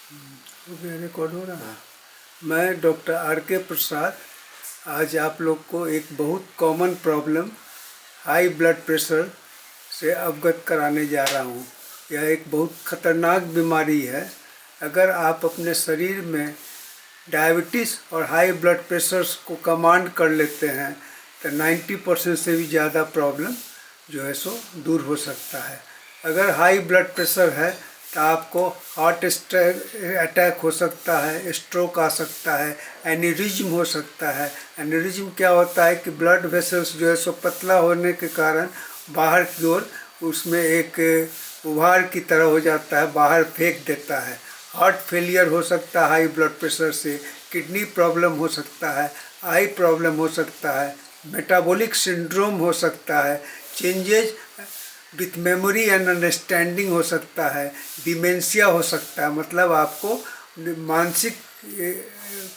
Okay, record हो रहा है। मैं डॉक्टर आर के प्रसाद आज आप लोग को एक बहुत common problem high blood pressure से अवगत कराने जा रहा हूँ। यह एक बहुत खतरनाक बीमारी है। अगर आप अपने शरीर में डायबिटीज़ और हाई ब्लड प्रेशर्स को कमांड कर लेते हैं तो 90% से भी ज़्यादा प्रॉब्लम जो है सो दूर हो सकता है। अगर हाई ब्लड प्रेशर है तो आपको हार्ट अटैक हो सकता है, स्ट्रोक आ सकता है, एनेरिज्म हो सकता है। एनेरिज्म क्या होता है कि ब्लड वेसल्स जो है सो पतला होने के कारण बाहर की ओर उसमें एक उभार की तरह हो जाता है, बाहर फेंक देता है। हार्ट फेलियर हो सकता है हाई ब्लड प्रेशर से, किडनी प्रॉब्लम हो सकता है, आई प्रॉब्लम हो सकता है, मेटाबॉलिक सिंड्रोम हो सकता है, changes with memory and understanding हो सकता है, डिमेंशिया हो सकता है, मतलब आपको मानसिक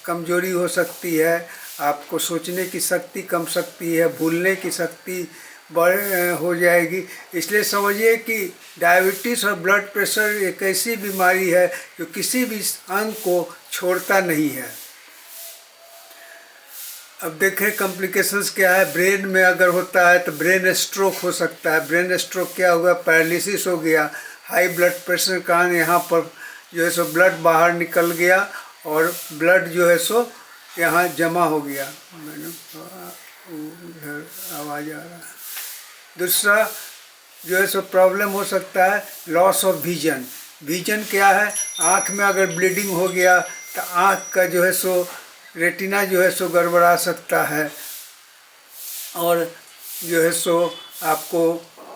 कमजोरी हो सकती है, आपको सोचने की शक्ति कम सकती है, भूलने की शक्ति बढ़ हो जाएगी। इसलिए समझिए कि डायबिटीज़ और ब्लड प्रेशर एक ऐसी बीमारी है जो किसी भी अंग को छोड़ता नहीं है। अब देखें कॉम्प्लिकेशंस क्या है। ब्रेन में अगर होता है तो ब्रेन स्ट्रोक हो सकता है। ब्रेन स्ट्रोक क्या होगा, पैरालिसिस हो गया। हाई ब्लड प्रेशर के कारण यहाँ पर जो है सो ब्लड बाहर निकल गया और ब्लड जो है सो यहाँ जमा हो गया। मैंने उधर आवाज़ आ रहा है। दूसरा जो है सो प्रॉब्लम हो सकता है लॉस ऑफ विजन। विजन क्या है, आँख में अगर ब्लीडिंग हो गया तो आँख का जो है सो रेटिना जो है सो गड़बड़ा सकता है और जो है सो आपको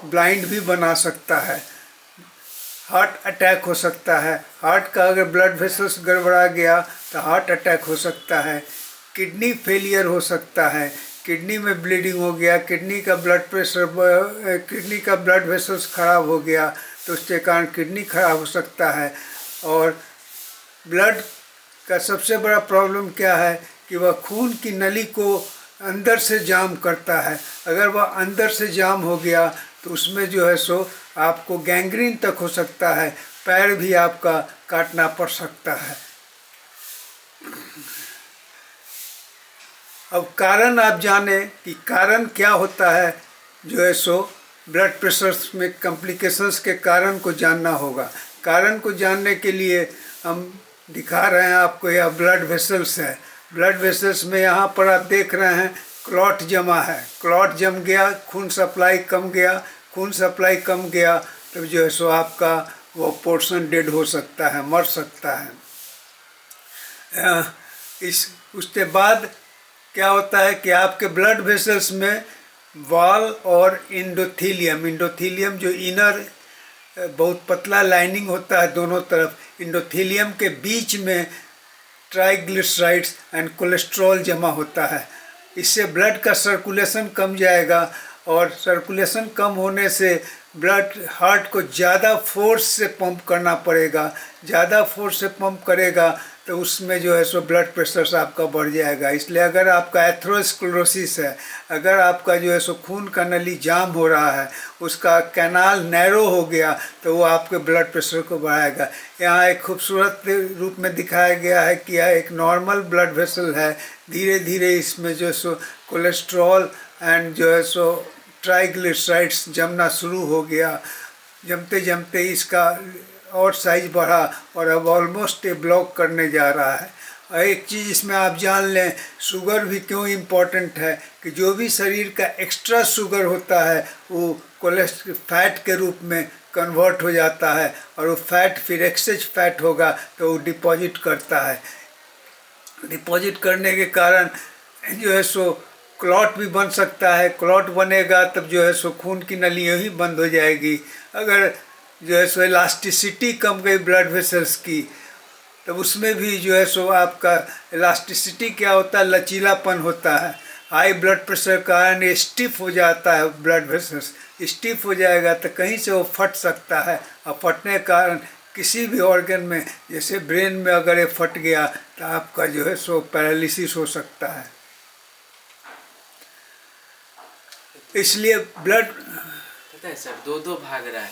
ब्लाइंड भी बना सकता है। हार्ट अटैक हो सकता है। हार्ट का अगर ब्लड वेसल्स गड़बड़ा गया तो हार्ट अटैक हो सकता है। किडनी फेलियर हो सकता है, किडनी में ब्लीडिंग हो गया, किडनी का ब्लड वेसल्स खराब हो गया तो उसके कारण किडनी खराब हो सकता है। और ब्लड का सबसे बड़ा प्रॉब्लम क्या है कि वह खून की नली को अंदर से जाम करता है। अगर वह अंदर से जाम हो गया तो उसमें जो है सो आपको गैंग्रीन तक हो सकता है, पैर भी आपका काटना पड़ सकता है। अब कारण आप जाने कि कारण क्या होता है, जो है सो ब्लड प्रेशर में कॉम्प्लिकेशंस के कारण को जानना होगा। कारण को जानने के लिए हम दिखा रहे हैं आपको, यह ब्लड वेसल्स है। ब्लड वेसल्स में यहाँ पर आप देख रहे हैं क्लॉट जमा है। क्लॉट जम गया, खून सप्लाई कम गया, खून सप्लाई कम गया तो जो है सो आपका वो पोर्शन डेड हो सकता है, मर सकता है। उसके बाद क्या होता है कि आपके ब्लड वेसल्स में वॉल और इंडोथीलियम जो इनर बहुत पतला लाइनिंग होता है दोनों तरफ, इंडोथीलियम के बीच में ट्राइग्लिसराइड्स एंड कोलेस्ट्रॉल जमा होता है। इससे ब्लड का सर्कुलेशन कम जाएगा और सर्कुलेशन कम होने से ब्लड हार्ट को ज़्यादा फोर्स से पंप करना पड़ेगा। ज़्यादा फोर्स से पंप करेगा तो उसमें जो है सो ब्लड प्रेशर आपका बढ़ जाएगा। इसलिए अगर आपका एथेरोस्क्लेरोसिस है, अगर आपका जो है सो खून का नली जाम हो रहा है, उसका कैनाल नैरो हो गया तो वो आपके ब्लड प्रेशर को बढ़ाएगा। यहाँ एक खूबसूरत रूप में दिखाया गया है कि यह एक नॉर्मल ब्लड वेसल है। धीरे धीरे इसमें जो है सो कोलेस्ट्रॉल एंड जो है सो ट्राइग्लिसराइड्स जमना शुरू हो गया। जमते जमते इसका और साइज बढ़ा और अब ऑलमोस्ट ये ब्लॉक करने जा रहा है। और एक चीज़ इसमें आप जान लें, शुगर भी क्यों इम्पोर्टेंट है कि जो भी शरीर का एक्स्ट्रा शुगर होता है वो फैट के रूप में कन्वर्ट हो जाता है और वो फैट फिर एक्सेस फैट होगा तो वो डिपॉजिट करता है। डिपॉजिट करने के कारण जो है सो क्लॉट भी बन सकता है। क्लॉट बनेगा तब जो है सो खून की नलियाँ ही बंद हो जाएगी। अगर जो है सो इलास्टिसिटी कम गई ब्लड वेसल्स की तब उसमें भी जो है सो आपका इलास्टिसिटी क्या होता है, लचीलापन होता है। हाई ब्लड प्रेशर के कारण ये स्टिफ हो जाता है, ब्लड वेसल्स स्टिफ हो जाएगा तो कहीं से वो फट सकता है और फटने के कारण किसी भी ऑर्गन में, जैसे ब्रेन में अगर ये फट गया तो आपका जो है सो पैरालिसिस हो सकता है। इसलिए ब्लड पता है सर, दो भाग रहा है।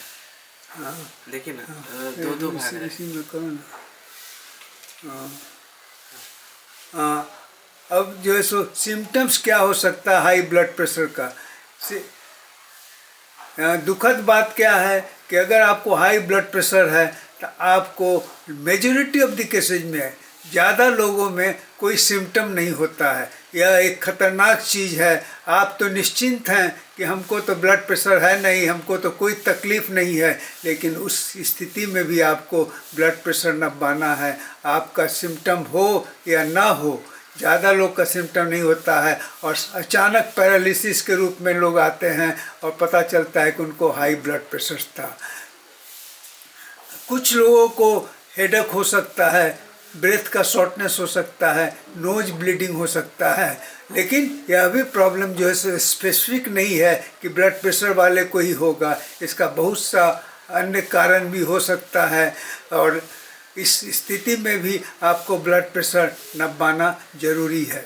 हाँ देखिए ना, दो भाग रहा है। इसी में करो ना। हाँ, अब जो है सो सिम्टम्स क्या हो सकता है हाई ब्लड प्रेशर का। दुखद बात क्या है कि अगर आपको हाई ब्लड प्रेशर है तो आपको मेजॉरिटी ऑफ द केसेज में, ज़्यादा लोगों में कोई सिम्टम नहीं होता है। यह एक खतरनाक चीज़ है। आप तो निश्चिंत हैं कि हमको तो ब्लड प्रेशर है नहीं, हमको तो कोई तकलीफ़ नहीं है, लेकिन उस स्थिति में भी आपको ब्लड प्रेशर नपाना है। आपका सिम्टम हो या ना हो, ज़्यादा लोग का सिम्टम नहीं होता है और अचानक पैरालिसिस के रूप में लोग आते हैं और पता चलता है कि उनको हाई ब्लड प्रेशर था। कुछ लोगों को हेडेक हो सकता है, ब्रेथ का शॉर्टनेस हो सकता है, नोज ब्लीडिंग हो सकता है, लेकिन यह भी प्रॉब्लम जो है स्पेसिफिक नहीं है कि ब्लड प्रेशर वाले को ही होगा। इसका बहुत सा अन्य कारण भी हो सकता है और इस स्थिति में भी आपको ब्लड प्रेशर नपाना जरूरी है।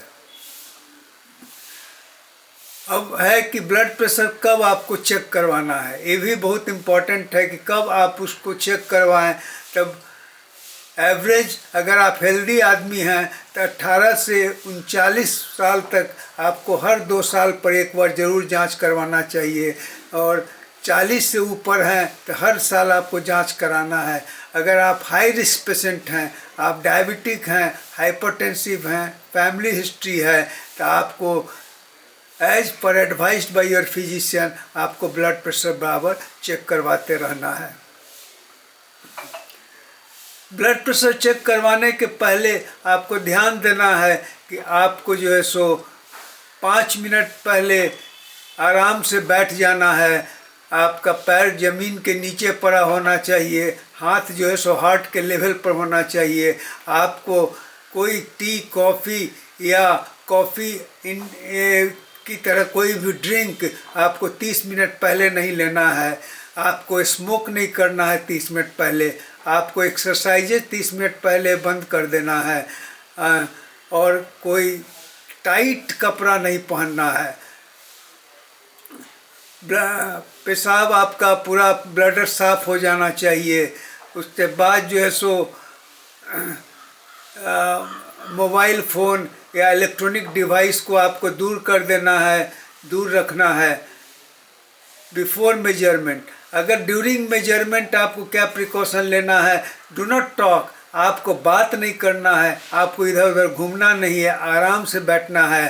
अब है कि ब्लड प्रेशर कब आपको चेक करवाना है, ये भी बहुत इम्पॉर्टेंट है कि कब आप उसको चेक करवाएं। तब एवरेज अगर आप हेल्दी आदमी हैं तो 18 से 39 साल तक आपको हर 2 साल पर एक बार ज़रूर जांच करवाना चाहिए, और 40 से ऊपर हैं तो हर साल आपको जांच कराना है। अगर आप हाई रिस्क पेशेंट हैं, आप डायबिटिक हैं, हाइपरटेंसिव हैं, फैमिली हिस्ट्री है, तो आपको as per advised by your physician आपको ब्लड प्रेशर बराबर चेक करवाते रहना है। ब्लड प्रेशर चेक करवाने के पहले आपको ध्यान देना है कि आपको जो है सो 5 मिनट पहले आराम से बैठ जाना है। आपका पैर ज़मीन के नीचे पड़ा होना चाहिए, हाथ जो है सो हार्ट के लेवल पर होना चाहिए। आपको कोई टी, कॉफ़ी या कॉफ़ी की तरह कोई भी ड्रिंक आपको 30 मिनट पहले नहीं लेना है। आपको स्मोक नहीं करना है 30 मिनट पहले। आपको एक्सरसाइजेज 30 मिनट पहले बंद कर देना है और कोई टाइट कपड़ा नहीं पहनना है। पेशाब आपका पूरा ब्लडर साफ हो जाना चाहिए। उसके बाद जो है सो मोबाइल फ़ोन या इलेक्ट्रॉनिक डिवाइस को आपको दूर कर देना है, दूर रखना है। बिफोर मेजरमेंट, अगर ड्यूरिंग मेजरमेंट आपको क्या प्रिकॉशन लेना है, डू नॉट टॉक, आपको बात नहीं करना है, आपको इधर उधर घूमना नहीं है, आराम से बैठना है।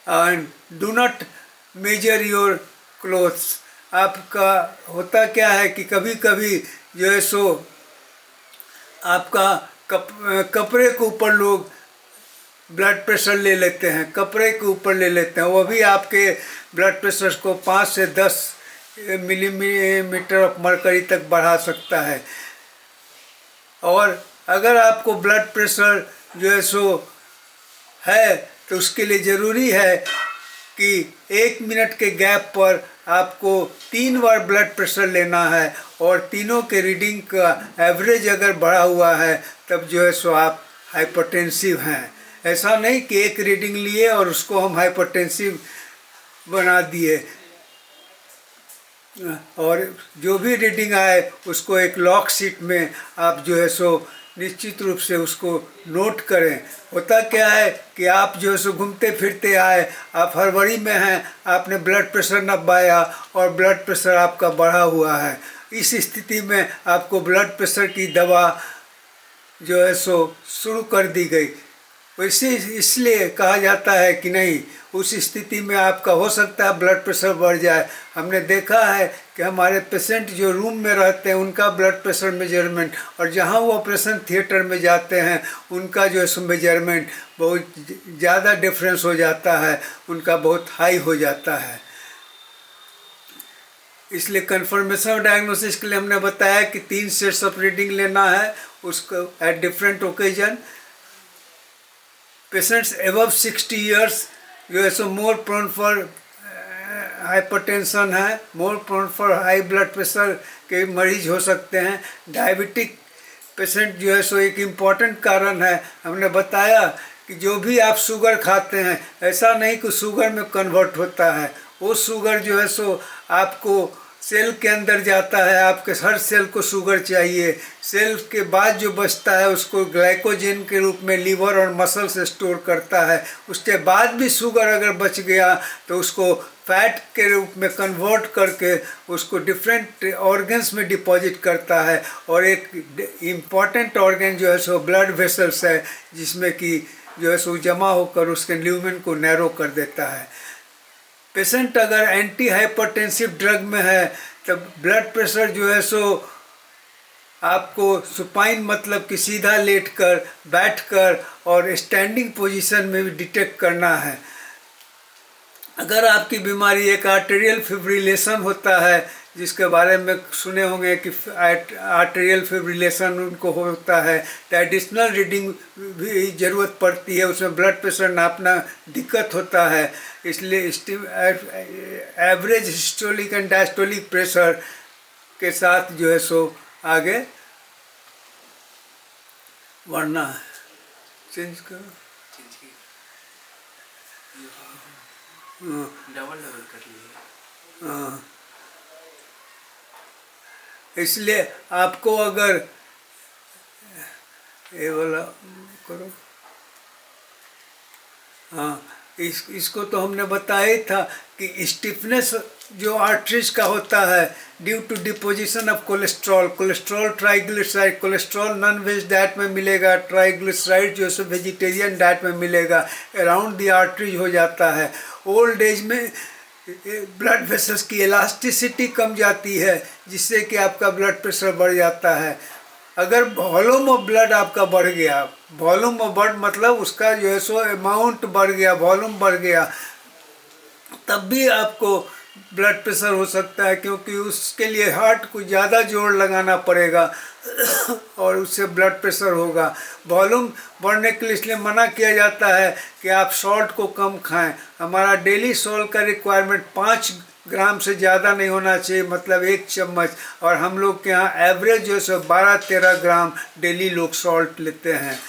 And do not major your clothes. आपका होता क्या है कि कभी कभी जो है सो आपका कपड़े के ऊपर लोग ब्लड प्रेशर ले लेते हैं, कपड़े के ऊपर ले लेते हैं, वो भी आपके ब्लड प्रेशर को 5 से 10 मिलीमीटर ऑफ मरकरी तक बढ़ा सकता है। और अगर आपको ब्लड प्रेशर जो है सो है तो उसके लिए ज़रूरी है कि 1 मिनट के गैप पर आपको 3 बार ब्लड प्रेशर लेना है, और तीनों के रीडिंग का एवरेज अगर बढ़ा हुआ है तब जो है सो आप हाइपरटेंसिव हैं। ऐसा नहीं कि एक रीडिंग लिए और उसको हम हाइपरटेंसिव बना दिए, और जो भी रीडिंग आए उसको एक लॉक शीट में आप जो है सो निश्चित रूप से उसको नोट करें। होता क्या है कि आप जो है सो घूमते फिरते आए, आप हड़बड़ी में हैं, आपने ब्लड प्रेशर नपाया और ब्लड प्रेशर आपका बढ़ा हुआ है। इस स्थिति में आपको ब्लड प्रेशर की दवा जो है सो शुरू कर दी गई। वैसे इसलिए कहा जाता है कि नहीं, उस स्थिति में आपका हो सकता है ब्लड प्रेशर बढ़ जाए। हमने देखा है कि हमारे पेशेंट जो रूम में रहते हैं उनका ब्लड प्रेशर मेजरमेंट, और जहां वो ऑपरेशन थिएटर में जाते हैं उनका जो है मेजरमेंट बहुत ज़्यादा डिफरेंस हो जाता है, उनका बहुत हाई हो जाता है। इसलिए कन्फर्मेशन ऑफ डायग्नोसिस के लिए हमने बताया कि 3 सेट्स ऑफ रीडिंग लेना है उसको at different occasion. Patients above 60 years जो है सो मोर प्रोन फॉर हाइपरटेंशन है, more prone for high blood pressure के मरीज हो सकते हैं। डायबिटिक पेशेंट जो है सो एक इम्पॉर्टेंट कारण है। हमने बताया कि जो भी आप शुगर खाते हैं, ऐसा नहीं कि शुगर में कन्वर्ट होता है, वो शुगर जो है सो आपको सेल के अंदर जाता है, आपके हर सेल को शुगर चाहिए। सेल के बाद जो बचता है उसको ग्लाइकोजन के रूप में लीवर और मसल से स्टोर करता है। उसके बाद भी शुगर अगर बच गया तो उसको फैट के रूप में कन्वर्ट करके उसको डिफरेंट ऑर्गन्स में डिपॉजिट करता है। और एक इम्पॉर्टेंट ऑर्गन जो है सो ब्लड वेसल्स है, जिसमें कि जो है सो जमा होकर उसके ल्यूमेन को नैरो कर देता है। पेशेंट अगर एंटी हाइपरटेंसिव ड्रग में है तब ब्लड प्रेशर जो है सो आपको सुपाइन मतलब कि सीधा लेटकर, बैठकर और स्टैंडिंग पोजीशन में भी डिटेक्ट करना है। अगर आपकी बीमारी एक आर्टेरियल फिब्रिलेशन होता है, जिसके बारे में सुने होंगे कि आर्टेरियल फिब्रिलेशन उनको होता है, तो एडिशनल रीडिंग भी ज़रूरत पड़ती है, उसमें ब्लड प्रेशर नापना दिक्कत होता है। इसलिए average systolic and diastolic pressure के साथ जो है सो आगे बढ़ना है। चेंज करो, डबल कर लिए। हाँ, इसलिए आपको अगर ये वाला करो, हाँ, इसको तो हमने बताया ही था कि स्टिफनेस जो आर्टरीज का होता है due to deposition of cholesterol. Cholesterol triglyceride, cholesterol non veg diet में मिलेगा, ट्राइग्लिसराइड जो है वेजिटेरियन डाइट में मिलेगा, अराउंड द आर्टरीज हो जाता है। ओल्ड एज में ब्लड वेसल्स की इलास्टिसिटी कम जाती है, जिससे कि आपका ब्लड प्रेशर बढ़ जाता है। अगर वॉल्यूम ऑफ ब्लड आपका बढ़ गया, वॉल्यूम ऑफ ब्लड मतलब उसका जो है सो अमाउंट बढ़ गया, वॉल्यूम बढ़ गया, तब भी आपको ब्लड प्रेशर हो सकता है, क्योंकि उसके लिए हार्ट को ज़्यादा जोर लगाना पड़ेगा और उससे ब्लड प्रेशर होगा। वॉल्यूम बढ़ने के लिए इसलिए मना किया जाता है कि आप सॉल्ट को कम खाएं। हमारा डेली सॉल्ट का रिक्वायरमेंट 5 ग्राम से ज़्यादा नहीं होना चाहिए, मतलब 1 चम्मच, और हम लोग के यहाँ एवरेज जो है सो 12-13 ग्राम डेली लोग सॉल्ट लेते हैं।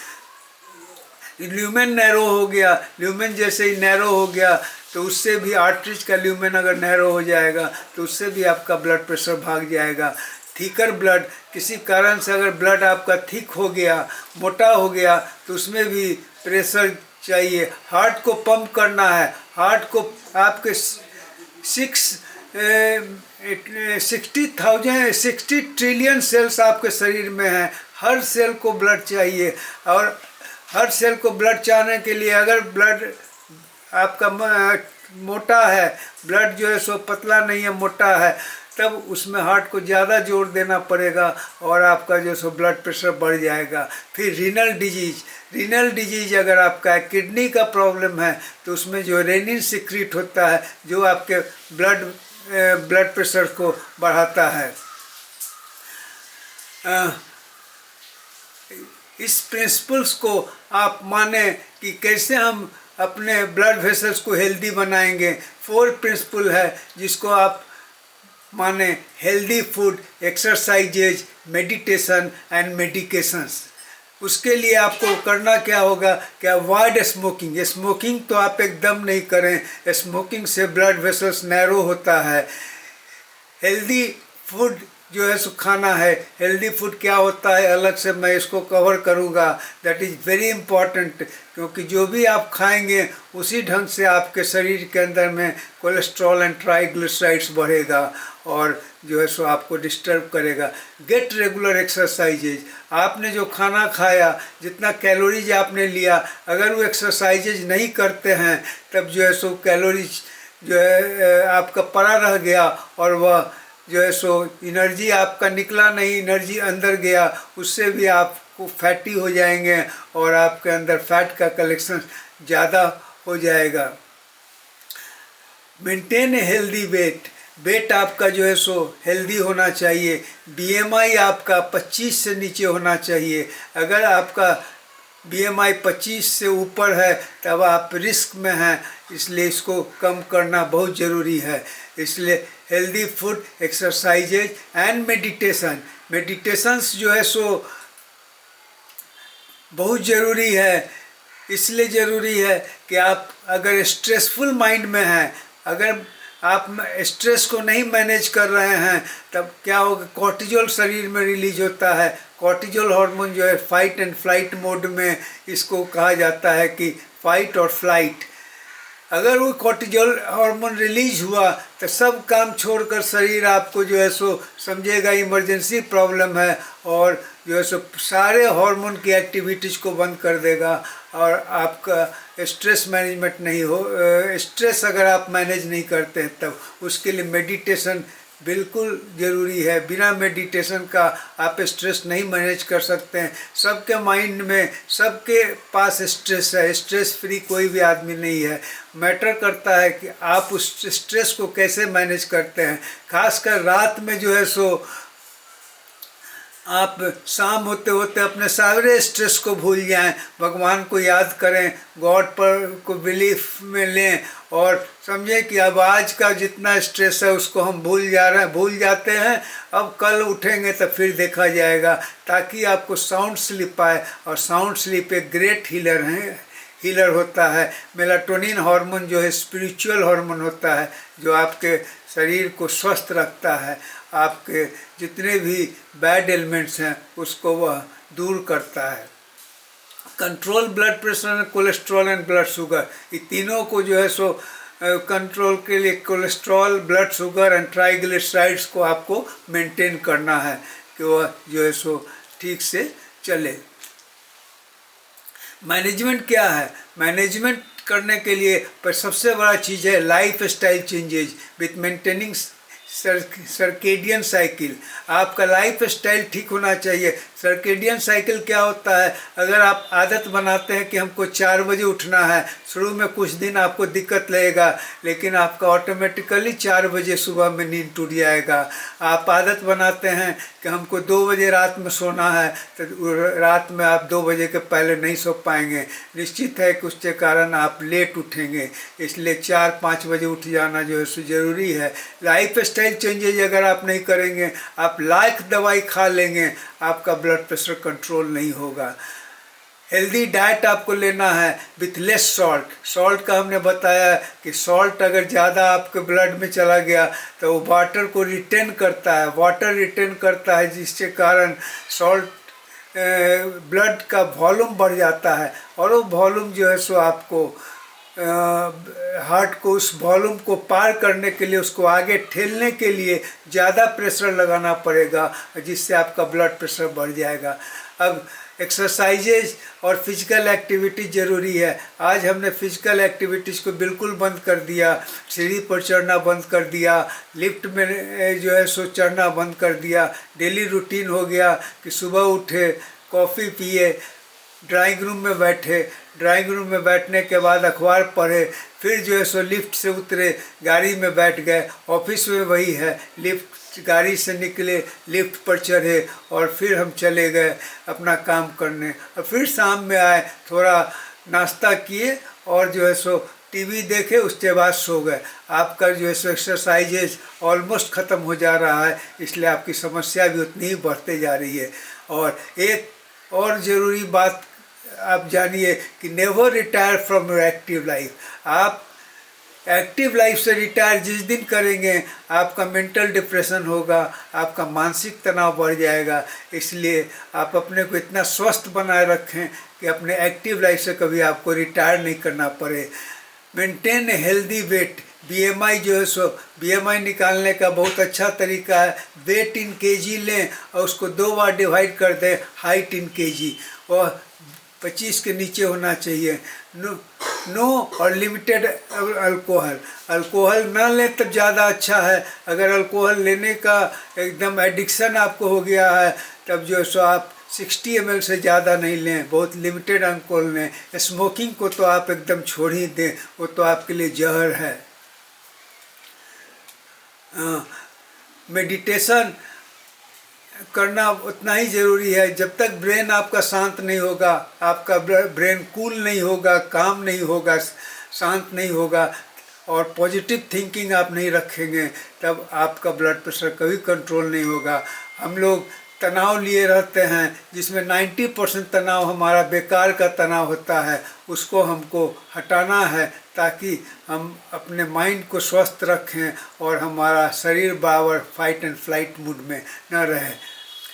ल्यूमेन नैरो हो गया, ल्यूमेन जैसे ही नैरो हो गया तो उससे भी आर्टरीज का ल्यूमेन अगर नैरो हो जाएगा तो उससे भी आपका ब्लड प्रेशर भाग जाएगा। थिकर ब्लड, किसी कारण से अगर ब्लड आपका थिक हो गया, मोटा हो गया, तो उसमें भी प्रेशर चाहिए। हार्ट को पंप करना है, हार्ट को आपके 60 ट्रिलियन सेल्स आपके शरीर में हैं, हर सेल को ब्लड चाहिए। और हर सेल को ब्लड चाहने के लिए अगर ब्लड आपका मोटा है, ब्लड जो है सो पतला नहीं है, मोटा है, तब उसमें हार्ट को ज़्यादा जोर देना पड़ेगा और आपका जो सो ब्लड प्रेशर बढ़ जाएगा। फिर रीनल डिजीज अगर आपका है, किडनी का प्रॉब्लम है, तो उसमें जो रेनिन सिक्रीट होता है जो आपके ब्लड प्रेशर को बढ़ाता है। इस प्रिंसिपल्स को आप माने कि कैसे हम अपने ब्लड वेसल्स को हेल्दी बनाएंगे। 4 प्रिंसिपल है जिसको आप माने: healthy food, exercises, meditation and medications. उसके लिए आपको करना क्या होगा कि अवॉइड स्मोकिंग। स्मोकिंग तो आप एकदम नहीं करें, स्मोकिंग से ब्लड वेसल्स नैरो होता है। हेल्दी फूड जो है सो खाना है। हेल्दी फूड क्या होता है अलग से मैं इसको कवर करूँगा, दैट इज़ वेरी इम्पॉर्टेंट, क्योंकि जो भी आप खाएंगे उसी ढंग से आपके शरीर के अंदर में कोलेस्ट्रॉल एंड ट्राइग्लिसराइड्स बढ़ेगा और जो है सो आपको डिस्टर्ब करेगा। Get regular exercises. आपने जो खाना खाया, जितना कैलोरीज आपने लिया, अगर वो एक्सरसाइजेज नहीं करते हैं तब जो है सो कैलोरीज जो है आपका पड़ा रह गया और वह जो है सो एनर्जी आपका निकला नहीं, एनर्जी अंदर गया, उससे भी आपको फैटी हो जाएंगे और आपके अंदर फैट का कलेक्शन ज़्यादा हो जाएगा। मेंटेन ए हेल्दी वेट आपका जो है सो हेल्दी होना चाहिए। बीएमआई आपका 25 से नीचे होना चाहिए। अगर आपका बीएमआई 25 से ऊपर है तब आप रिस्क में हैं, इसलिए इसको कम करना बहुत ज़रूरी है। इसलिए healthy food, exercises and meditations जो है सो बहुत ज़रूरी है। इसलिए ज़रूरी है कि आप अगर स्ट्रेसफुल माइंड में हैं, अगर आप स्ट्रेस को नहीं मैनेज कर रहे हैं तब क्या होगा, कॉर्टिजोल शरीर में रिलीज होता है। कॉर्टिजोल हार्मोन जो है फाइट एंड फ्लाइट मोड में, इसको कहा जाता है कि फाइट और फ्लाइट। अगर वो कॉर्टिजोल हार्मोन रिलीज हुआ तो सब काम छोड़कर शरीर आपको जो है सो समझेगा इमरजेंसी प्रॉब्लम है, और जो है सो सारे हार्मोन की एक्टिविटीज़ को बंद कर देगा, और आपका स्ट्रेस मैनेजमेंट नहीं हो। स्ट्रेस अगर आप मैनेज नहीं करते हैं तब उसके लिए मेडिटेशन बिल्कुल ज़रूरी है। बिना मेडिटेशन का आप स्ट्रेस नहीं मैनेज कर सकते हैं। सबके माइंड में, सबके पास स्ट्रेस है, स्ट्रेस फ्री कोई भी आदमी नहीं है। मैटर करता है कि आप उस स्ट्रेस को कैसे मैनेज करते हैं। खासकर रात में जो है सो आप शाम होते होते अपने सारे स्ट्रेस को भूल जाएं, भगवान को याद करें, गॉड पर को बिलीफ में लें, और समझें कि अब आज का जितना स्ट्रेस है उसको हम भूल जाते हैं। अब कल उठेंगे तो फिर देखा जाएगा, ताकि आपको साउंड स्लीप आए। और साउंड स्लीप एक ग्रेट हीलर होता है। मेलाटोनिन हार्मोन जो है स्पिरिचुअल हार्मोन होता है, जो आपके शरीर को स्वस्थ रखता है। आपके जितने भी बैड एलिमेंट्स हैं उसको वह दूर करता है। Control blood pressure and cholesterol and blood sugar, ये तीनों को जो है सो कंट्रोल के लिए cholesterol, blood sugar and triglycerides को आपको मेंटेन करना है कि वह जो है सो ठीक से चले। मैनेजमेंट क्या है? मैनेजमेंट करने के लिए पर सबसे बड़ा चीज़ है life style changes with maintaining circadian cycle. आपका लाइफ स्टाइल ठीक होना चाहिए। सर्केडियन साइकिल क्या होता है? अगर आप आदत बनाते हैं कि हमको 4 बजे उठना है, शुरू में कुछ दिन आपको दिक्कत लगेगा, लेकिन आपका ऑटोमेटिकली 4 बजे सुबह में नींद टूट जाएगा। आप आदत बनाते हैं कि हमको 2 बजे रात में सोना है, तो रात में आप 2 बजे के पहले नहीं सो पाएंगे। निश्चित है कि उसके कारण आप लेट उठेंगे, इसलिए 4-5 बजे उठ जाना जो है ज़रूरी है। लाइफ स्टाइल चेंजेज अगर आप नहीं करेंगे, आप लाख दवाई खा लेंगे, आपका ब्लड प्रेशर कंट्रोल नहीं होगा। हेल्दी डाइट आपको लेना है विथ लेस सॉल्ट। सॉल्ट का हमने बताया कि सॉल्ट अगर ज़्यादा आपके ब्लड में चला गया तो वो वाटर को रिटेन करता है, वाटर रिटेन करता है, जिसके कारण सॉल्ट ब्लड का वॉल्यूम बढ़ जाता है, और वो वॉल्यूम जो है सो आपको हार्ट को उस वॉल्यूम को पार करने के लिए, उसको आगे ठेलने के लिए ज़्यादा प्रेशर लगाना पड़ेगा, जिससे आपका ब्लड प्रेशर बढ़ जाएगा। अब एक्सरसाइजेज और फिजिकल एक्टिविटी ज़रूरी है। आज हमने फिजिकल एक्टिविटीज़ को बिल्कुल बंद कर दिया, सीढ़ी पर चढ़ना बंद कर दिया, लिफ्ट में जो है सो चढ़ना बंद कर दिया। डेली रूटीन हो गया कि सुबह उठे, कॉफ़ी पिए, ड्राइंग रूम में बैठे, ड्राइंग रूम में बैठने के बाद अखबार पढ़े, फिर जो है सो लिफ्ट से उतरे, गाड़ी में बैठ गए। ऑफिस में वही है, लिफ्ट गाड़ी से निकले, लिफ्ट पर चढ़े, और फिर हम चले गए अपना काम करने। और फिर शाम में आए, थोड़ा नाश्ता किए, और जो है सो टीवी देखे, उसके बाद सो गए। आपका जो है सो एक्सरसाइजेज ऑलमोस्ट ख़त्म हो जा रहा है, इसलिए आपकी समस्या भी उतनी ही बढ़ते जा रही है। और एक और ज़रूरी बात आप जानिए कि never retire from your active life. आप एक्टिव लाइफ से रिटायर जिस दिन करेंगे, आपका मेंटल डिप्रेशन होगा, आपका मानसिक तनाव बढ़ जाएगा। इसलिए आप अपने को इतना स्वस्थ बनाए रखें कि अपने एक्टिव लाइफ से कभी आपको रिटायर नहीं करना पड़े। Maintain healthy weight. BMI जो है सो, BMI निकालने का बहुत अच्छा तरीका है, वेट इन केजी लें और उसको 2 बार डिवाइड कर दें, हाइट इन केजी, और 25 के नीचे होना चाहिए। नो और लिमिटेड अल्कोहल। अल्कोहल ना लें तब ज़्यादा अच्छा है। अगर अल्कोहल लेने का एकदम एडिक्शन आपको हो गया है, तब जो है सो आप 60 ml से ज़्यादा नहीं लें, बहुत लिमिटेड अल्कोहल लें। स्मोकिंग को तो आप एकदम छोड़ ही दें, वो तो आपके लिए जहर है। मेडिटेशन करना उतना ही ज़रूरी है। जब तक ब्रेन आपका शांत नहीं होगा, आपका ब्रेन कूल नहीं होगा, काम नहीं होगा, शांत नहीं होगा, और पॉजिटिव थिंकिंग आप नहीं रखेंगे, तब आपका ब्लड प्रेशर कभी कंट्रोल नहीं होगा। हम लोग तनाव लिए रहते हैं, जिसमें 90% तनाव हमारा बेकार का तनाव होता है, उसको हमको हटाना है ताकि हम अपने माइंड को स्वस्थ रखें और हमारा शरीर बावर फाइट एंड फ्लाइट मूड में न रहे।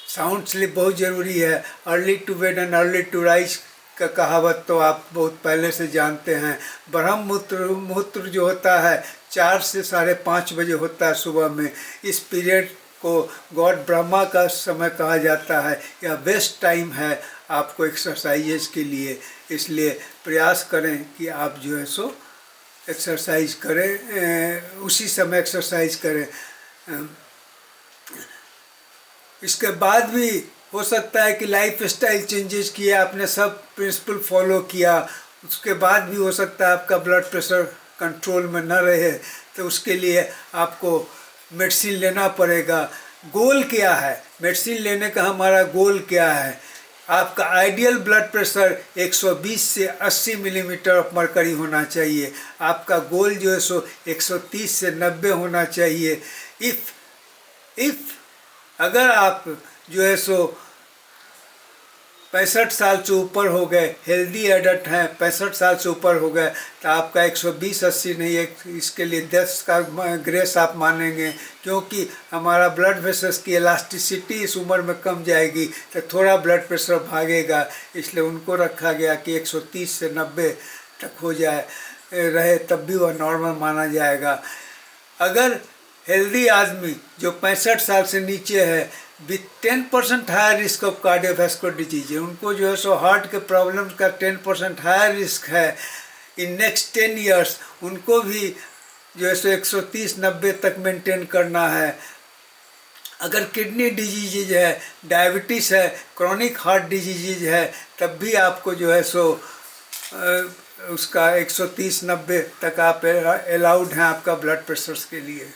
साउंड स्लीप बहुत ज़रूरी है। Early to bed and early to rise का कहावत तो आप बहुत पहले से जानते हैं। ब्रह्म मुहूर्त जो होता है 4 से 5:30 बजे होता है सुबह में। इस पीरियड को गॉड ब्रह्मा का समय कहा जाता है। यह बेस्ट टाइम है आपको एक्सरसाइजेज के लिए, इसलिए प्रयास करें कि आप जो है सो एक्सरसाइज करें, उसी समय एक्सरसाइज करें। इसके बाद भी हो सकता है कि लाइफ स्टाइल चेंजेस किए, आपने सब प्रिंसिपल फॉलो किया, उसके बाद भी हो सकता है आपका ब्लड प्रेशर कंट्रोल में न रहे, तो उसके लिए आपको मेडिसिन लेना पड़ेगा। गोल क्या है? मेडिसिन लेने का हमारा गोल क्या है? आपका आइडियल ब्लड प्रेशर 120 से 80 मिलीमीटर ऑफ मरकरी होना चाहिए। आपका गोल जो है सो 130 से 90 होना चाहिए। इफ़ अगर आप जो है सो 65 साल से ऊपर हो गए, हेल्दी एडल्ट हैं, 65 साल से ऊपर हो गए, तो आपका 120-80 नहीं है, इसके लिए 10 का ग्रेस आप मानेंगे, क्योंकि हमारा ब्लड वेसल्स की इलास्टिसिटी इस उम्र में कम जाएगी तो थोड़ा ब्लड प्रेशर भागेगा। इसलिए उनको रखा गया कि 130 से 90 तक हो जाए रहे, तब भी वह नॉर्मल माना जाएगा। अगर हेल्दी आदमी जो 65 साल से नीचे है, with 10% higher risk of cardiovascular disease है, उनको जो है सो हार्ट के प्रॉब्लम का 10% हायर रिस्क है। इन नेक्स्ट 10 ईयर्स उनको भी जो है सो 130-90 तक मेंटेन करना है। अगर किडनी डिजीज है, डायबिटीज़ है, क्रॉनिक हार्ट डिजीज है, तब भी आपको जो है सो उसका 130-90 तक आप अलाउड हैं आपका ब्लड प्रेशर के लिए।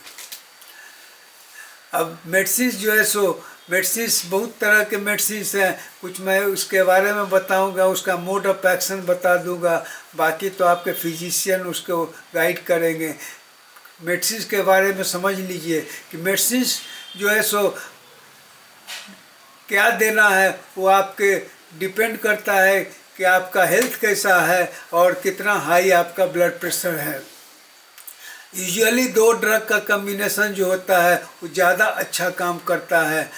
अब मेडिसिन जो है सो मेडिसिन बहुत तरह के मेडिसिन हैं, कुछ मैं उसके बारे में बताऊंगा, उसका मोड ऑफ एक्शन बता दूंगा, बाकी तो आपके फिजिशियन उसको गाइड करेंगे। मेडिसिन के बारे में समझ लीजिए कि मेडिसिन जो है सो क्या देना है वो आपके डिपेंड करता है कि आपका हेल्थ कैसा है और कितना हाई आपका ब्लड प्रेशर है। यूजुअली 2 ड्रग का कम्बिनेशन जो होता है वो ज़्यादा अच्छा काम करता है,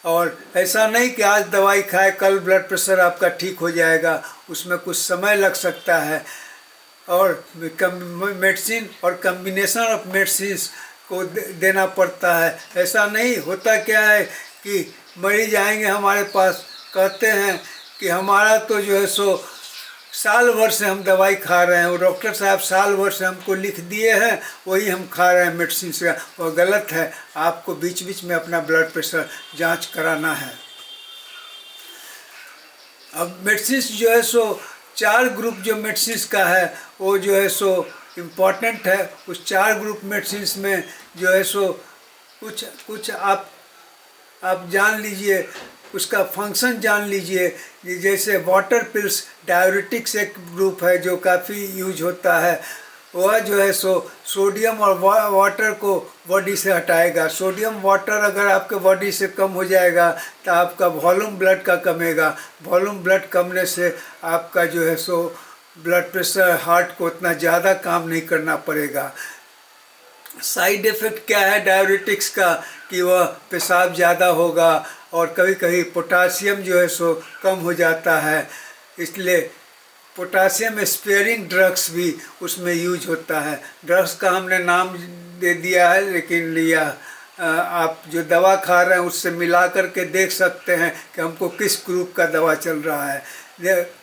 और ऐसा नहीं कि आज दवाई खाए कल ब्लड प्रेशर आपका ठीक हो जाएगा, उसमें कुछ समय लग सकता है। और मेडिसिन और कम्बिनेशन ऑफ मेडिसिन को देना पड़ता है। ऐसा नहीं होता, क्या है कि मरीज आएंगे हमारे पास, कहते हैं कि हमारा तो जो है सो साल भर से हम दवाई खा रहे हैं, वो डॉक्टर साहब साल भर से हमको लिख दिए हैं, वही हम खा रहे हैं मेडिसिन से, वो गलत है। आपको बीच बीच में अपना ब्लड प्रेशर जांच कराना है। अब मेडिसिन जो है सो 4 ग्रुप जो मेडिसिन का है वो जो है सो इम्पॉर्टेंट है। उस 4 ग्रुप मेडिसिन में जो है सो कुछ आप जान लीजिए, उसका फंक्शन जान लीजिए। जैसे वाटर पिल्स, डायरेटिक्स एक ग्रुप है जो काफ़ी यूज होता है। वह जो है सो सोडियम और वाटर को बॉडी से हटाएगा। सोडियम वाटर अगर आपके बॉडी से कम हो जाएगा तो आपका वॉल्यूम ब्लड का कमेगा। वॉल्यूम ब्लड कमने से आपका जो है सो ब्लड प्रेशर, हार्ट को उतना ज़्यादा काम नहीं करना पड़ेगा। साइड इफ़ेक्ट क्या है डायरेटिक्स का कि वह पेशाब ज़्यादा होगा और कभी कभी पोटासियम जो है सो कम हो जाता है, इसलिए पोटासियम स्पेयरिंग ड्रग्स भी उसमें यूज होता है। ड्रग्स का हमने नाम दे दिया है, लेकिन आप जो दवा खा रहे हैं उससे मिला करके देख सकते हैं कि हमको किस ग्रुप का दवा चल रहा है।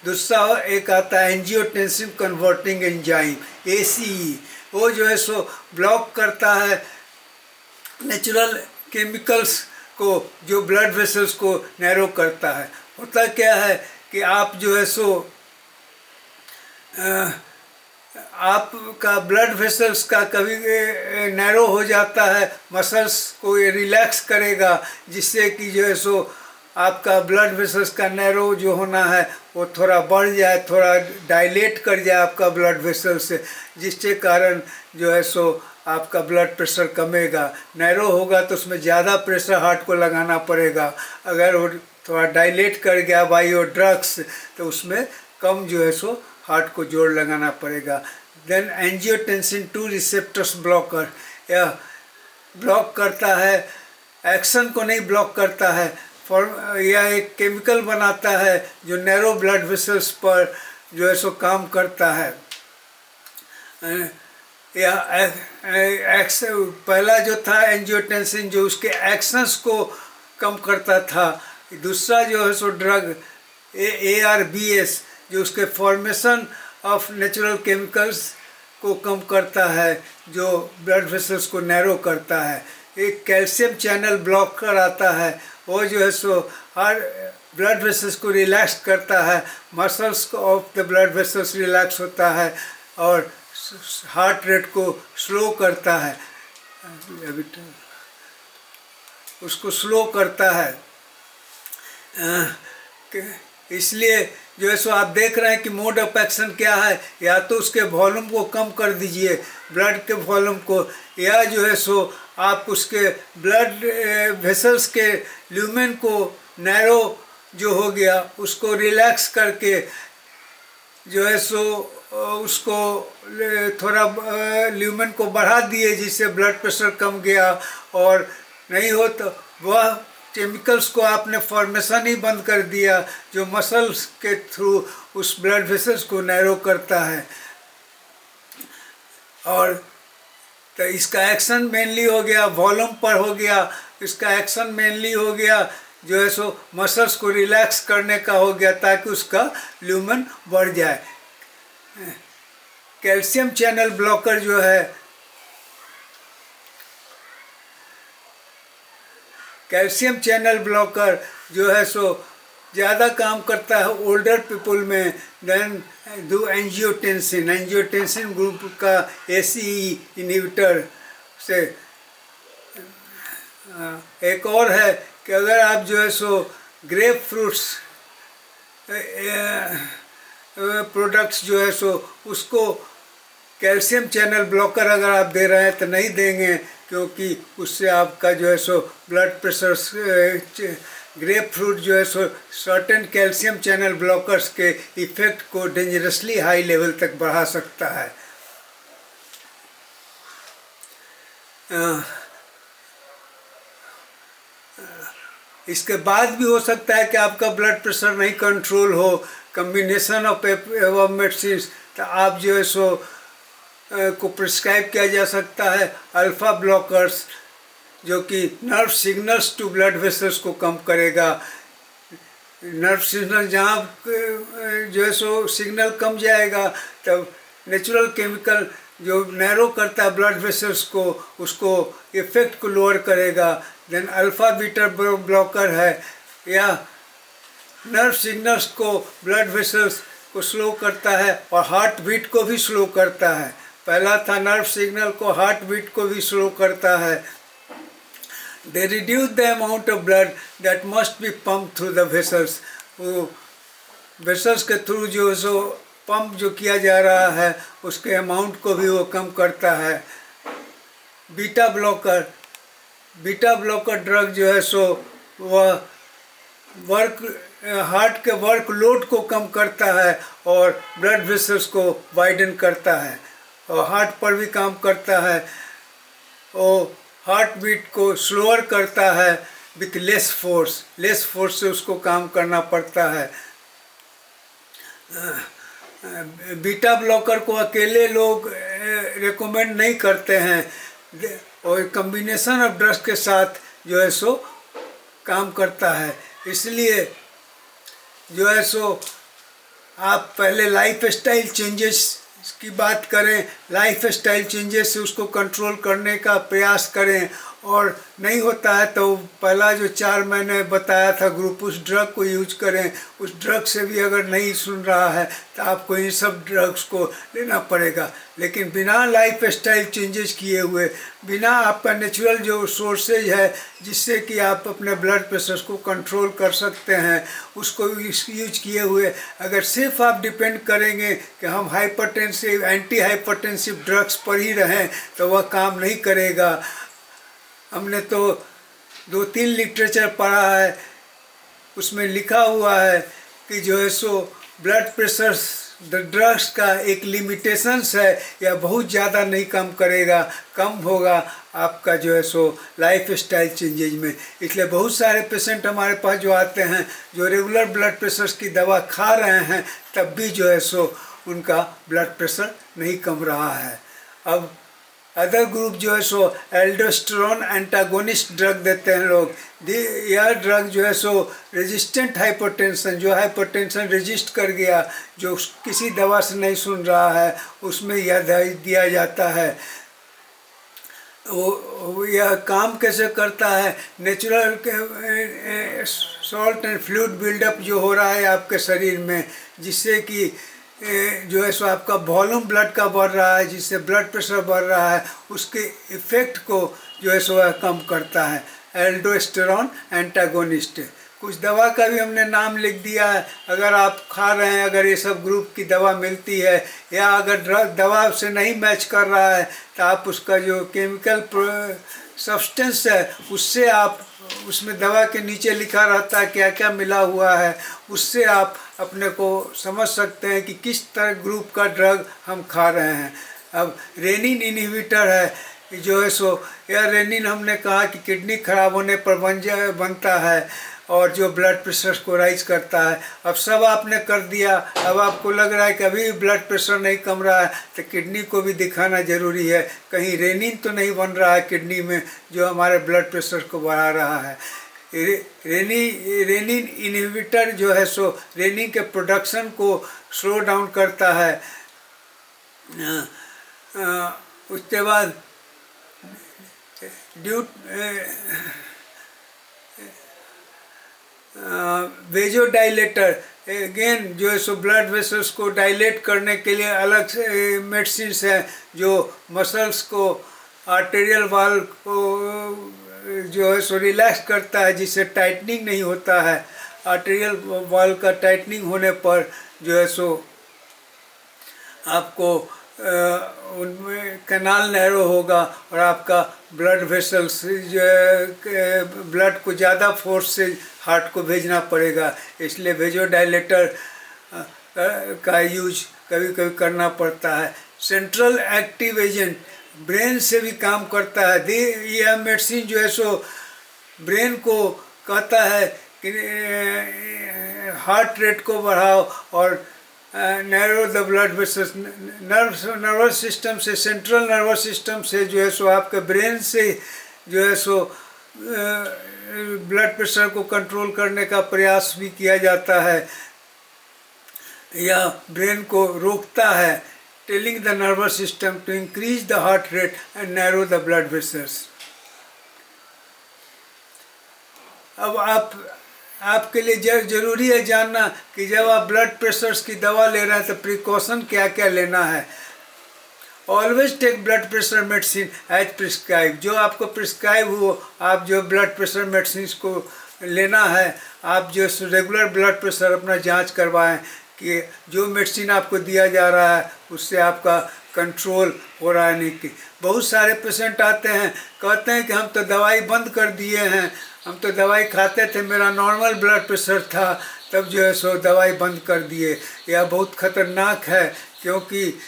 दूसरा एक आता है एंजियोटेंसिन कन्वर्टिंग एंजाइम, ACE। वो जो है सो ब्लॉक करता है नेचुरल केमिकल्स को, जो ब्लड वेसल्स को नैरो करता है। होता क्या है कि आप जो है सो आपका ब्लड वेसल्स का कभी नैरो हो जाता है, मसल्स को ये रिलैक्स करेगा, जिससे कि जो है सो आपका ब्लड वेसल्स का नैरो जो होना है वो थोड़ा बढ़ जाए, थोड़ा डायलेट कर जाए आपका ब्लड वेसल से, जिसके कारण जो है सो आपका ब्लड प्रेशर कमेगा। नैरो होगा तो उसमें ज़्यादा प्रेशर हार्ट को लगाना पड़ेगा। अगर वो थोड़ा डायलेट कर गया बाई योर ड्रग्स तो उसमें कम जो है सो हार्ट को जोर लगाना पड़ेगा। देन एंजियोटेंसिन 2 रिसेप्टर्स ब्लॉकर, यह ब्लॉक करता है, एक्शन को नहीं ब्लॉक करता है, यह एक केमिकल बनाता है जो नैरो ब्लड वेसल्स पर जो है सो काम करता है। या पहला जो था एंजियोटेंसिन जो उसके एक्शंस को कम करता था। दूसरा जो है सो ड्रग ARBS जो उसके फॉर्मेशन ऑफ नेचुरल केमिकल्स को कम करता है जो ब्लड वेसल्स को नैरो करता है। एक कैल्शियम चैनल ब्लॉकर आता है, वो जो है सो हर ब्लड वेसल्स को रिलैक्स करता है, muscles of the blood vessels relax होता है और हार्ट रेट को स्लो करता है, उसको स्लो करता है। इसलिए जो है सो आप देख रहे हैं कि मोड ऑफ एक्शन क्या है, या तो उसके वॉल्यूम को कम कर दीजिए ब्लड के वॉल्यूम को, या जो है सो आप उसके ब्लड वेसल्स के ल्यूमेन को नैरो जो हो गया उसको रिलैक्स करके जो है सो उसको थोड़ा ल्यूमेन को बढ़ा दिए जिससे ब्लड प्रेशर कम गया। और नहीं हो तो वह केमिकल्स को आपने फॉर्मेशन ही बंद कर दिया जो मसल्स के थ्रू उस ब्लड वेसल्स को नैरो करता है। और तो इसका एक्शन मेनली हो गया वॉल्यूम पर हो गया, इसका एक्शन मेनली हो गया जो है सो मसल्स को रिलैक्स करने का हो गया ताकि उसका ल्यूमेन बढ़ जाए। कैल्शियम चैनल ब्लॉकर जो है, कैल्शियम चैनल ब्लॉकर जो है सो ज़्यादा काम करता है ओल्डर पीपल में देन दो एंजियोटेंसिन, एंजियोटेंसिन ग्रुप का ACE इनहिबिटर से। एक और है कि अगर आप जो है सो ग्रेप फ्रूट्स प्रोडक्ट्स जो है सो उसको कैल्शियम चैनल ब्लॉकर अगर आप दे रहे हैं तो नहीं देंगे, क्योंकि उससे आपका जो है so blood pressure, grep fruit जो है सो सर्टेन कैल्शियम चैनल ब्लॉकर्स के इफेक्ट को डेंजरसली हाई लेवल तक बढ़ा सकता है। इसके बाद भी हो सकता है कि आपका ब्लड प्रेशर नहीं कंट्रोल हो, कम्बिनेशन ऑफ मेडिसिन, तो आप जो है सो को प्रिस्क्राइब किया जा सकता है अल्फा ब्लॉकर्स जो कि nerve signals to blood vessels को कम करेगा। नर्व सिग्नल जहाँ जो है सो सिग्नल कम जाएगा तब नेचुरल केमिकल जो नैरो करता है ब्लड वेसल्स को उसको इफेक्ट को लोअर करेगा। देन अल्फा बीटा ब्लॉकर है, या नर्व सिग्नल्स को ब्लड वेसल्स को स्लो करता है और हार्ट बीट को भी स्लो करता है। पहला था नर्व सिग्नल को, हार्ट बीट को भी स्लो करता है। They reduce the amount of blood that must be pumped through the vessels। वो वेसल्स के थ्रू जो सो पंप जो किया जा रहा है उसके अमाउंट को भी वो कम करता है। Beta blocker, beta blocker drug जो है सो वह हार्ट के वर्क लोड को कम करता है और ब्लड वेसल्स को वाइडन करता है और हार्ट पर भी काम करता है और हार्ट बीट को स्लोअर करता है विथ लेस फोर्स से उसको काम करना पड़ता है। बीटा ब्लॉकर को अकेले लोग रेकमेंड नहीं करते हैं और कम्बिनेशन ऑफ ड्रग्स के साथ जो है सो काम करता है। इसलिए जो है सो आप पहले लाइफ स्टाइल चेंजेस की बात करें, लाइफ स्टाइल चेंजेस से उसको कंट्रोल करने का प्रयास करें और नहीं होता है तो पहला जो 4 मैंने बताया था ग्रुप, उस ड्रग को यूज करें। उस ड्रग से भी अगर नहीं सुन रहा है तो आपको इन सब ड्रग्स को लेना पड़ेगा, लेकिन बिना लाइफ स्टाइल चेंजेस किए हुए, बिना आपका नेचुरल जो सोर्सेज है जिससे कि आप अपने ब्लड प्रेशर को कंट्रोल कर सकते हैं, उसको यूज किए हुए अगर सिर्फ आप डिपेंड करेंगे कि हम हाइपरटेंसिव एंटी हाइपरटेंसिव ड्रग्स पर ही रहें तो वह काम नहीं करेगा। हमने तो 2-3 लिटरेचर पढ़ा है, उसमें लिखा हुआ है कि जो है सो ब्लड प्रेशर ड्रग्स का एक लिमिटेशंस है, या बहुत ज़्यादा नहीं कम करेगा, कम होगा आपका जो है सो लाइफ स्टाइल चेंजेज में। इसलिए बहुत सारे पेशेंट हमारे पास जो आते हैं जो रेगुलर ब्लड प्रेशर की दवा खा रहे हैं तब भी जो है सो उनका ब्लड प्रेशर नहीं कम रहा है। अब अदर ग्रुप जो है सो एल्डोस्टेरोन एंटागोनिस्ट ड्रग देते हैं लोग। यह ड्रग जो है सो रेजिस्टेंट हाइपरटेंशन, जो हाइपरटेंशन रेजिस्ट कर गया, जो किसी दवा से नहीं सुन रहा है, उसमें यह दिया जाता है। वो यह काम कैसे करता है, natural salt and fluid buildup जो हो रहा है आपके शरीर में, जिससे कि जो है सो आपका वॉल्यूम ब्लड का बढ़ रहा है, जिससे ब्लड प्रेशर बढ़ रहा है, उसके इफ़ेक्ट को जो है सो कम करता है। Aldosterone antagonist. कुछ दवा का भी हमने नाम लिख दिया है। अगर आप खा रहे हैं, अगर ये सब ग्रुप की दवा मिलती है, या अगर दवा से नहीं मैच कर रहा है तो आप उसका जो केमिकल सब्सटेंस है उससे आप, उसमें दवा के नीचे लिखा रहता है क्या क्या मिला हुआ है, उससे आप अपने को समझ सकते हैं कि किस तरह ग्रुप का ड्रग हम खा रहे हैं। अब रेनिन इनहिबिटर है जो है सो, यह रेनिन हमने कहा कि किडनी खराब होने पर बनता है और जो ब्लड प्रेशर को राइज करता है। अब सब आपने कर दिया, अब आपको लग रहा है कि अभी ब्लड प्रेशर नहीं कम रहा है तो किडनी को भी दिखाना ज़रूरी है, कहीं रेनिन तो नहीं बन रहा है किडनी में जो हमारे ब्लड प्रेशर को बढ़ा रहा है। रेनिन इनहिबिटर जो है सो रेनिन के प्रोडक्शन को स्लो डाउन करता है। उसके बाद वेजोडाइलेटर अगेन जो है सो ब्लड वेसल्स को डायलेट करने के लिए अलग से मेडिसिन्स हैं जो मसल्स को, आर्टेरियल वाल को जो है सो रिलैक्स करता है, जिससे टाइटनिंग नहीं होता है। आर्टेरियल वाल का टाइटनिंग होने पर जो है सो आपको उनमें कैनाल नैरो होगा और आपका ब्लड वेसल्स जो है ब्लड को ज़्यादा फोर्स से हार्ट को भेजना पड़ेगा, इसलिए वेजोडाइलेटर का यूज कभी कभी करना पड़ता है। सेंट्रल एक्टिव एजेंट ब्रेन से भी काम करता है। यह मेडिसिन जो है सो ब्रेन को कहता है कि हार्ट रेट को बढ़ाओ और narrow the blood vessels, nervous system से, सेंट्रल नर्वस सिस्टम से जो है सो आपके ब्रेन से जो है सो ब्लड प्रेशर को कंट्रोल करने का प्रयास भी किया जाता है। यह ब्रेन को रोकता है, telling the nervous system to increase the heart rate and narrow the blood vessels. अब आपके लिए ज़रूरी है जानना कि जब आप ब्लड प्रेशर्स की दवा ले रहे हैं तो प्रिकॉशन क्या क्या लेना है। Always take blood pressure medicine as prescribe. जो आपको प्रिस्क्राइब हो, आप जो ब्लड प्रेशर मेडिसिन को लेना है, आप जो रेगुलर ब्लड प्रेशर अपना जांच करवाएं कि जो मेडिसिन आपको दिया जा रहा है उससे आपका कंट्रोल हो रहा है नहीं। कि बहुत सारे पेशेंट आते हैं कहते हैं कि हम तो दवाई बंद कर दिए हैं, हम तो दवाई खाते थे, मेरा नॉर्मल ब्लड प्रेशर था, तब जो है सो दवाई बंद कर दिए। यह बहुत ख़तरनाक है, क्योंकि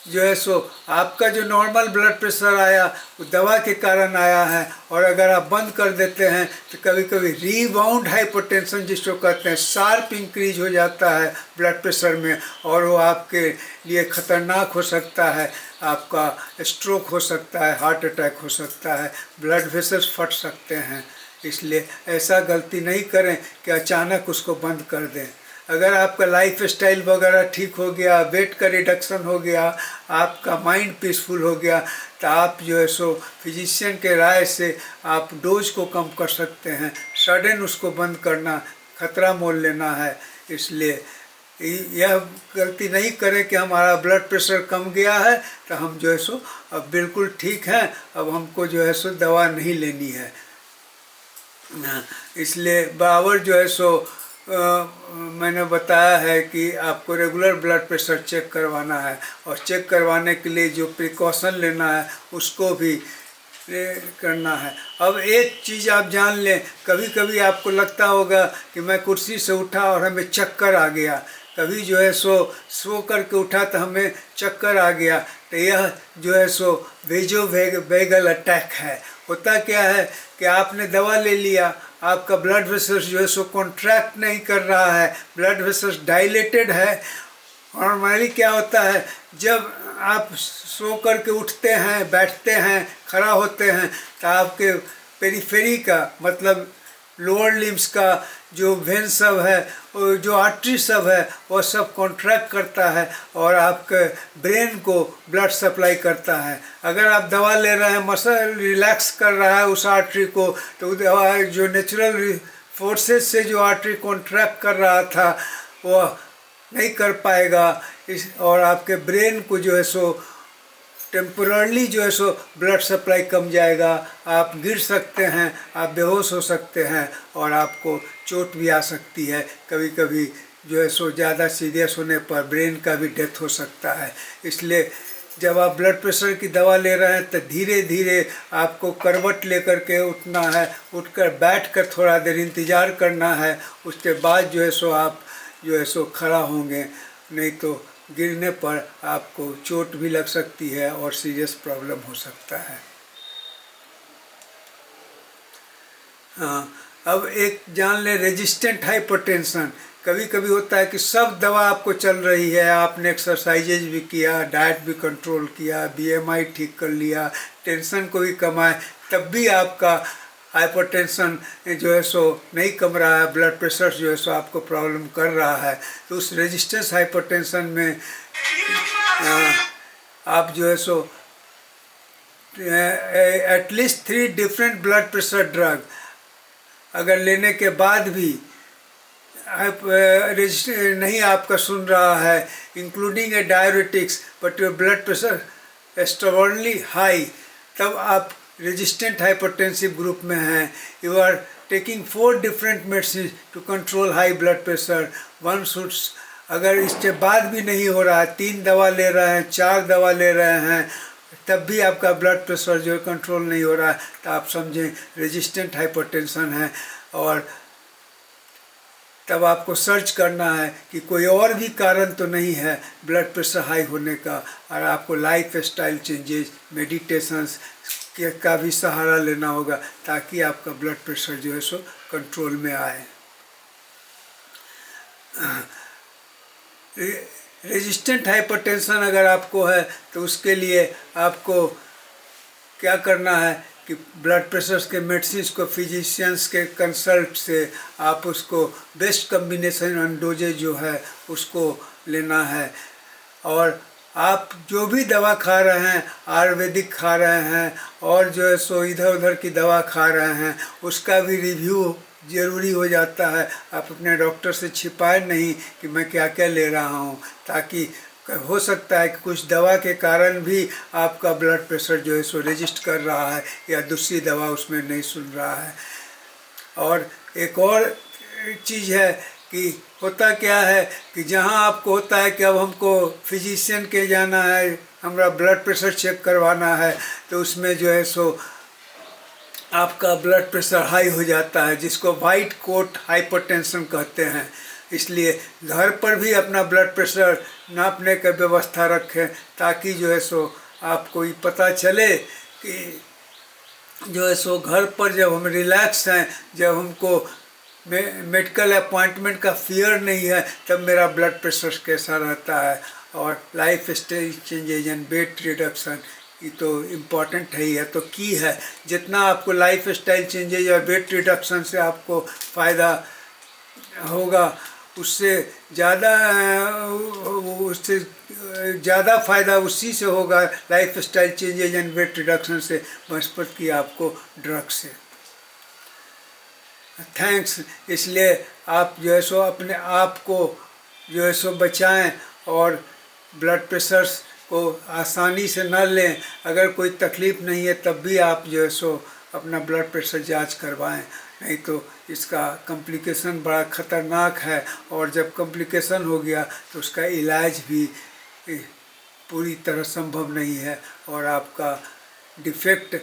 जो है सो आपका जो नॉर्मल ब्लड प्रेशर आया वो दवा के कारण आया है, और अगर आप बंद कर देते हैं तो कभी कभी रीबाउंड हाइपरटेंशन जिसको कहते हैं, शार्प इंक्रीज हो जाता है ब्लड प्रेशर में, और वो आपके लिए ख़तरनाक हो सकता है। आपका स्ट्रोक हो सकता है, हार्ट अटैक हो सकता है, ब्लड वेसल्स फट सकते हैं। इसलिए ऐसा गलती नहीं करें कि अचानक उसको बंद कर दें। अगर आपका लाइफ स्टाइल वगैरह ठीक हो गया, वेट का रिडक्शन हो गया, आपका माइंड पीसफुल हो गया, तो आप जो है सो फिजिशियन के राय से आप डोज को कम कर सकते हैं। सडन उसको बंद करना खतरा मोल लेना है। इसलिए यह गलती नहीं करें कि हमारा ब्लड प्रेशर कम गया है तो हम जो है सो अब बिल्कुल ठीक हैं, अब हमको जो है सो दवा नहीं लेनी है। इसलिए बराबर जो है सो मैंने बताया है कि आपको रेगुलर ब्लड प्रेशर चेक करवाना है, और चेक करवाने के लिए जो प्रिकॉशन लेना है उसको भी करना है। अब एक चीज़ आप जान लें, कभी कभी आपको लगता होगा कि मैं कुर्सी से उठा और हमें चक्कर आ गया, कभी जो है सो करके उठा तो हमें चक्कर आ गया, तो यह जो है सो वेजोवेगल अटैक है। होता क्या है कि आपने दवा ले लिया, आपका ब्लड वेसल्स जो है सो कॉन्ट्रैक्ट नहीं कर रहा है, ब्लड वेसल्स डायलेटेड है। नॉर्मली क्या होता है, जब आप सो करके उठते हैं, बैठते हैं, खड़ा होते हैं, तो आपके पेरिफेरी का मतलब लोअर लिम्स का जो वेन सब है, जो आर्टरी सब है, वो सब कॉन्ट्रैक्ट करता है और आपके ब्रेन को ब्लड सप्लाई करता है। अगर आप दवा ले रहे हैं, मसल रिलैक्स कर रहा है उस आर्टरी को, तो दवा जो नेचुरल फोर्सेस से जो आर्टरी कॉन्ट्रैक्ट कर रहा था वो नहीं कर पाएगा। और आपके ब्रेन को जो है सो टेम्पोरली जो है सो ब्लड सप्लाई कम जाएगा, आप गिर सकते हैं, आप बेहोश हो सकते हैं, और आपको चोट भी आ सकती है। कभी कभी जो है सो ज़्यादा सीरियस होने पर ब्रेन का भी डेथ हो सकता है। इसलिए जब आप ब्लड प्रेशर की दवा ले रहे हैं तो धीरे धीरे आपको करवट लेकर के उठना है, उठकर बैठ कर थोड़ा देर इंतज़ार करना है, उसके बाद जो है सो आप जो है सो खड़ा होंगे, नहीं तो गिरने पर आपको चोट भी लग सकती है और सीरियस प्रॉब्लम हो सकता है। हाँ, अब एक जान ले रेजिस्टेंट हाइपरटेंशन। कभी कभी होता है कि सब दवा आपको चल रही है, आपने एक्सरसाइजेज भी किया, डाइट भी कंट्रोल किया, बीएमआई ठीक कर लिया, टेंशन को भी कमाए, तब भी आपका हाइपरटेंशन जो है सो नहीं कम रहा है, ब्लड प्रेशर जो है सो आपको प्रॉब्लम कर रहा है। तो उस रेजिस्टेंस हाइपरटेंशन में आप जो है so at least 3 different blood pressure drug अगर लेने के बाद भी नहीं आपका सुन रहा है, including a diabetics, but your blood pressure extraordinary high, तब आप रेजिस्टेंट हाइपरटेंसिव ग्रुप में हैं। You are taking 4 different medicine to control high blood pressure. One should, अगर इसके बाद भी नहीं हो रहा है, 3 दवा ले रहे हैं, 4 दवा ले रहे हैं, तब भी आपका ब्लड प्रेशर जो है कंट्रोल नहीं हो रहा है, तो आप समझें रेजिस्टेंट हाइपरटेंशन है। और तब आपको सर्च करना है कि कोई और भी कारण तो नहीं है ब्लड प्रेशर हाई होने का, और आपको लाइफ स्टाइल चेंजेस, मेडिटेशंस का भी सहारा लेना होगा ताकि आपका ब्लड प्रेशर जो है सो कंट्रोल में आए। रेजिस्टेंट हाइपरटेंशन अगर आपको है तो उसके लिए आपको क्या करना है कि ब्लड प्रेशर के मेडिसिन को फिजिशियंस के कंसल्ट से आप उसको बेस्ट कम्बिनेशन एंड डोजेज जो है उसको लेना है। और आप जो भी दवा खा रहे हैं, आयुर्वेदिक खा रहे हैं और जो है सो इधर उधर की दवा खा रहे हैं, उसका भी रिव्यू ज़रूरी हो जाता है। आप अपने डॉक्टर से छिपाए नहीं कि मैं क्या क्या ले रहा हूँ, ताकि हो सकता है कि कुछ दवा के कारण भी आपका ब्लड प्रेशर जो है सो रेजिस्ट कर रहा है या दूसरी दवा उसमें नहीं सुन रहा है। और एक और चीज़ है कि होता क्या है कि जहाँ आपको होता है कि अब हमको फिजिशियन के जाना है, हमारा ब्लड प्रेशर चेक करवाना है, तो उसमें जो है सो आपका ब्लड प्रेशर हाई हो जाता है, जिसको वाइट कोट हाइपरटेंशन कहते हैं। इसलिए घर पर भी अपना ब्लड प्रेशर नापने की व्यवस्था रखें, ताकि जो है सो आपको ये पता चले कि जो है सो घर पर जब हम रिलैक्स हैं, जब हमको मेडिकल अपॉइंटमेंट का फियर नहीं है, तब मेरा ब्लड प्रेशर कैसा रहता है। और life style changes and weight reduction, ये तो इम्पॉर्टेंट है ही है, तो की है। जितना आपको लाइफ स्टाइल चेंजेज और वेट रिडक्शन से आपको फ़ायदा होगा, उससे ज़्यादा फ़ायदा उसी से होगा, life style changes and weight reduction से, बनस्पत की आपको ड्रग से। थैंक्स। इसलिए आप जो है सो अपने आप को जो है सो बचाएं और ब्लड प्रेशर्स को आसानी से न लें। अगर कोई तकलीफ़ नहीं है तब भी आप जो है सो अपना ब्लड प्रेशर जांच करवाएं, नहीं तो इसका कॉम्प्लिकेशन बड़ा ख़तरनाक है, और जब कॉम्प्लिकेशन हो गया तो उसका इलाज भी पूरी तरह संभव नहीं है, और आपका डिफेक्ट